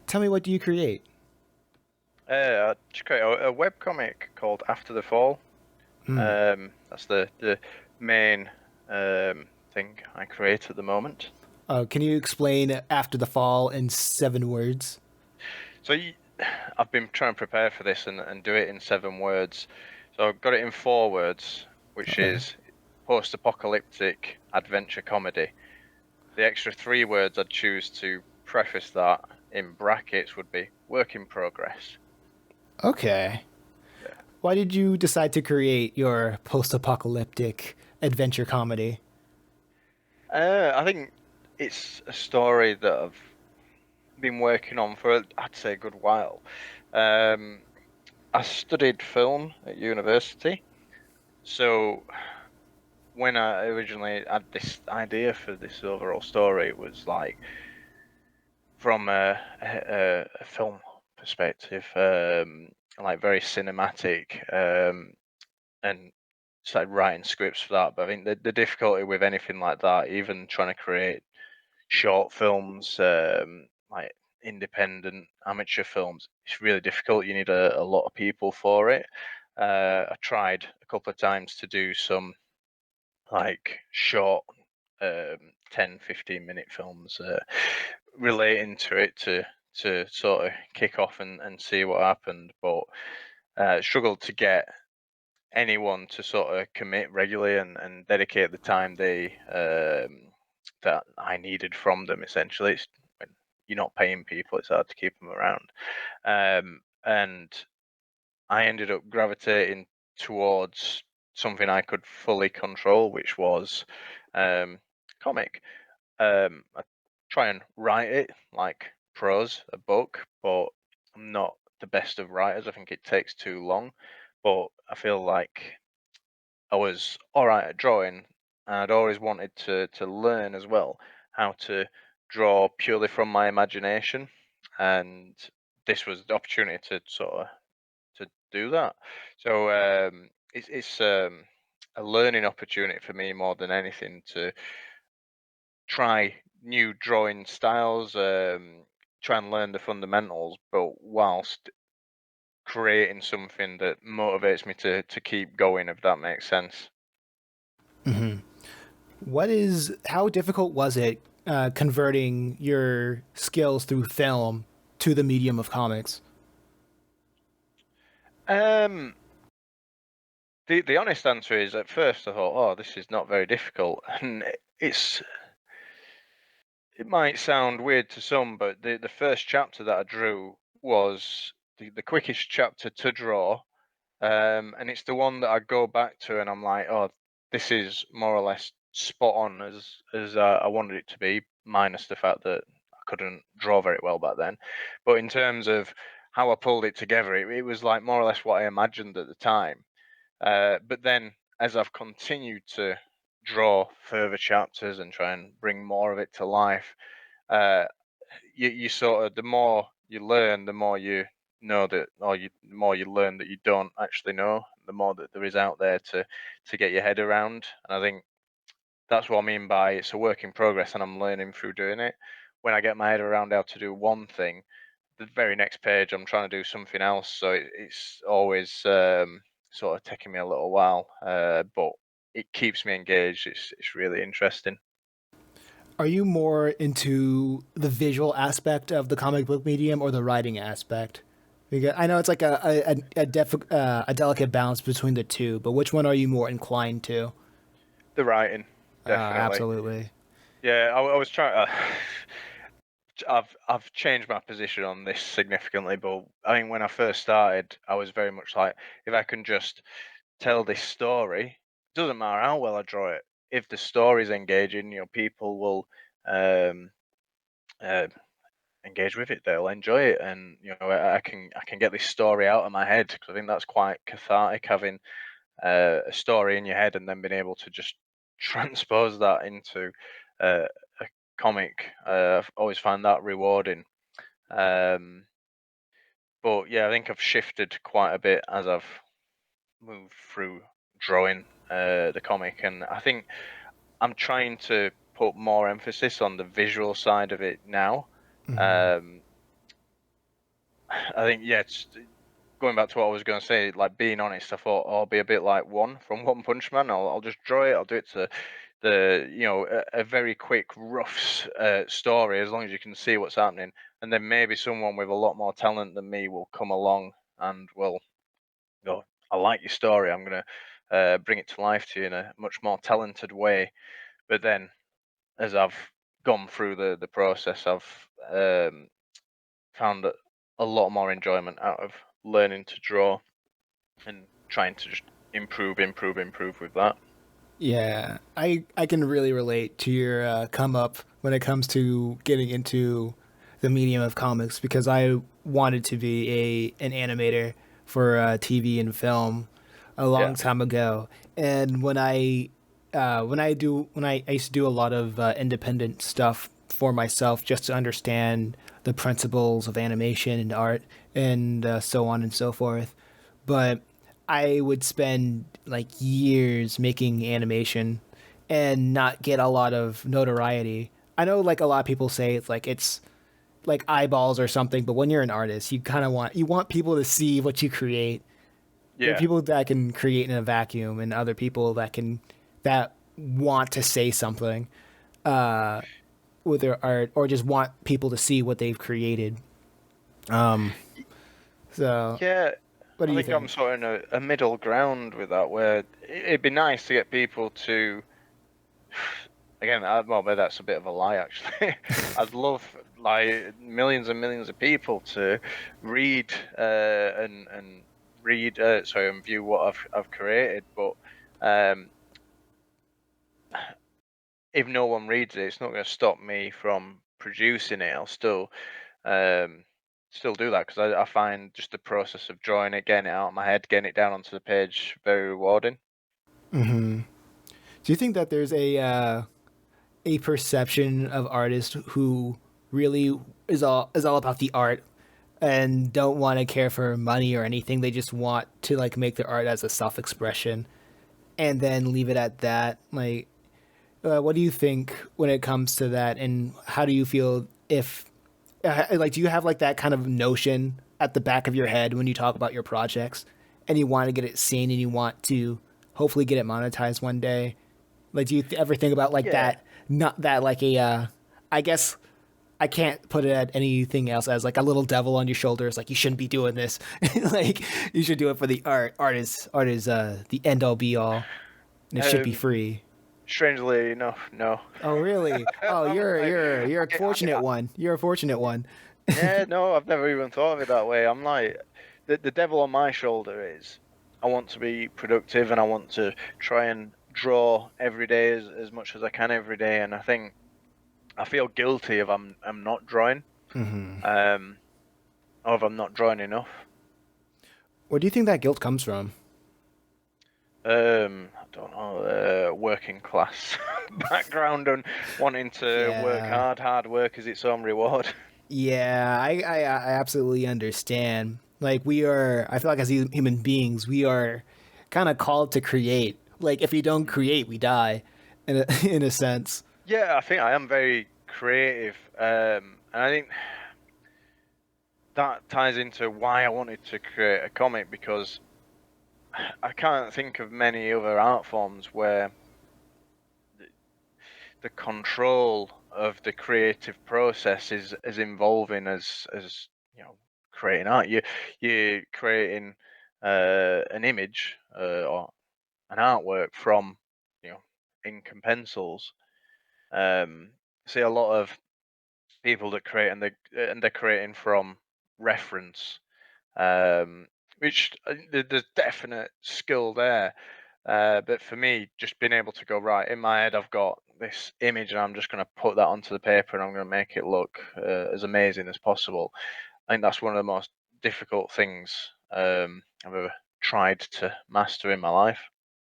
Tell me, what do you create? I just created a webcomic called After the Fall. Hmm. That's the main thing I create at the moment. Can you explain After the Fall in 7 words? So I've been trying to prepare for this and do it in 7 words. So I've got it in 4 words, which Okay. is post-apocalyptic adventure comedy. The extra 3 words I'd choose to preface that in brackets would be work in progress. Okay. Yeah. Why did you decide to create your post-apocalyptic adventure comedy? I think it's a story that I've been working on for, I'd say, a good while. Um, I studied film at university, so when I originally had this idea for this overall story, it was like from a film perspective, like very cinematic, and started writing scripts for that. But I think the difficulty with anything like that, even trying to create short films, like independent amateur films, it's really difficult. You need a lot of people for it. I tried a couple of times to do some like short 10, 15 minute films relating to it to sort of kick off and see what happened, but struggled to get anyone to sort of commit regularly and dedicate the time that I needed from them. Essentially, it's, when you're not paying people, it's hard to keep them around. And I ended up gravitating towards something I could fully control, which was um, comic. I try and write it like prose, a book, but I'm not the best of writers. I think it takes too long. But I feel like I was all right at drawing, and I'd always wanted to learn as well how to draw purely from my imagination, and this was the opportunity to sort of to do that. So it's a learning opportunity for me more than anything to try new drawing styles, try and learn the fundamentals, but whilst creating something that motivates me to keep going, if that makes sense. How difficult was it converting your skills through film to the medium of comics? Um, the honest answer is at first I thought, oh, this is not very difficult, and it might sound weird to some, but the first chapter that I drew was the quickest chapter to draw. And it's the one that I go back to, and I'm like, oh, this is more or less spot on as I wanted it to be, minus the fact that I couldn't draw very well back then. But in terms of how I pulled it together, it was like more or less what I imagined at the time. But then, as I've continued to draw further chapters and try and bring more of it to life, uh, you sort of, the more you learn, the more you know that, or the more you learn that you don't actually know, the more that there is out there to get your head around. And I think that's what I mean by it's a work in progress, and I'm learning through doing it. When I get my head around how to do one thing, the very next page I'm trying to do something else. So it's always sort of taking me a little while, but it keeps me engaged. It's really interesting. Are you more into the visual aspect of the comic book medium or the writing aspect? Because I know it's like a delicate balance between the two, but which one are you more inclined to? The writing, definitely. Absolutely. Yeah, I was trying. I've changed my position on this significantly, but I mean, when I first started, I was very much like, if I can just tell this story, doesn't matter how well I draw it. If the story's engaging, people will um, uh, engage with it. They'll enjoy it, and I can get this story out of my head, because I think that's quite cathartic, having a story in your head and then being able to just transpose that into a comic. I've always found that rewarding. Um, but yeah, I think I've shifted quite a bit as I've moved through drawing the comic, and I think I'm trying to put more emphasis on the visual side of it now. Um, I think yeah, going back to what I was going to say, like being honest, I thought, I'll be a bit like One from One Punch Man. I'll just draw it. I'll do it to a very quick, rough story, as long as you can see what's happening, and then maybe someone with a lot more talent than me will come along and will go, I like your story. I'm gonna bring it to life to you in a much more talented way. But then, as I've gone through the process, I've found a lot more enjoyment out of learning to draw and trying to just improve with that. Yeah, I can really relate to your come up when it comes to getting into the medium of comics because I wanted to be a an animator for TV and film a long Yeah, time ago, and I used to do a lot of independent stuff for myself just to understand the principles of animation and art and so on and so forth, but I would spend like years making animation and not get a lot of notoriety. I know like a lot of people say it's like eyeballs or something, but when you're an artist, you kind of want people to see what you create. There are yeah, people that can create in a vacuum and other people that want to say something with their art or just want people to see what they've created. Y- So, yeah. what do I you think I'm think? sort of in a middle ground with that, where it'd be nice to get people to. Again, well, maybe that's a bit of a lie, actually. I'd love like millions and millions of people to read and read, sorry, and view what I've created. But um, if no one reads it, it's not going to stop me from producing it. I'll um, still do that because I find just the process of drawing it, getting it out of my head, getting it down onto the page very rewarding. Do you think that there's a perception of artists who really is all about the art and don't want to care for money or anything. They just want to like make their art as a self expression and then leave it at that. Like, what do you think when it comes to that, and how do you feel if like do you have like that kind of notion at the back of your head when you talk about your projects, and you want to get it seen and you want to hopefully get it monetized one day? Like, do you ever think about like Yeah. that? Not that like a, I guess I can't put it at anything else as like a little devil on your shoulders. Like you shouldn't be doing this. Like you should do it for the art. Art is the end all be all, and it should be Um, free. Strangely enough, no. Oh really? Oh, I'm like, you're a fortunate one. You're a fortunate one. yeah, no, I've never even thought of it that way. I'm like, the devil on my shoulder is, I want to be productive and I want to try and draw every day as much as I can every day. And I think I feel guilty if I'm not drawing, um, or if I'm not drawing enough. Where do you think that guilt comes from? I don't know, working class background and wanting to work Yeah, hard. Hard work is its own reward. yeah, I absolutely understand. Like we are, I feel like as human beings, we are kind of called to create. Like if we don't Mm. create, we die, in a, in a sense. Yeah, I think I am very creative, and I think that ties into why I wanted to create a comic because I can't think of many other art forms where the, the control of the creative process is as involving as creating art. You're creating an image or an artwork from you know ink and pencils. Um, See a lot of people that create and they're creating from reference, um, which there's definite skill there. But for me, just being able to go right in my head, I've got this image, and I'm just going to put that onto the paper, and I'm going to make it look as amazing as possible. I think that's one of the most difficult things I've ever tried to master in my life.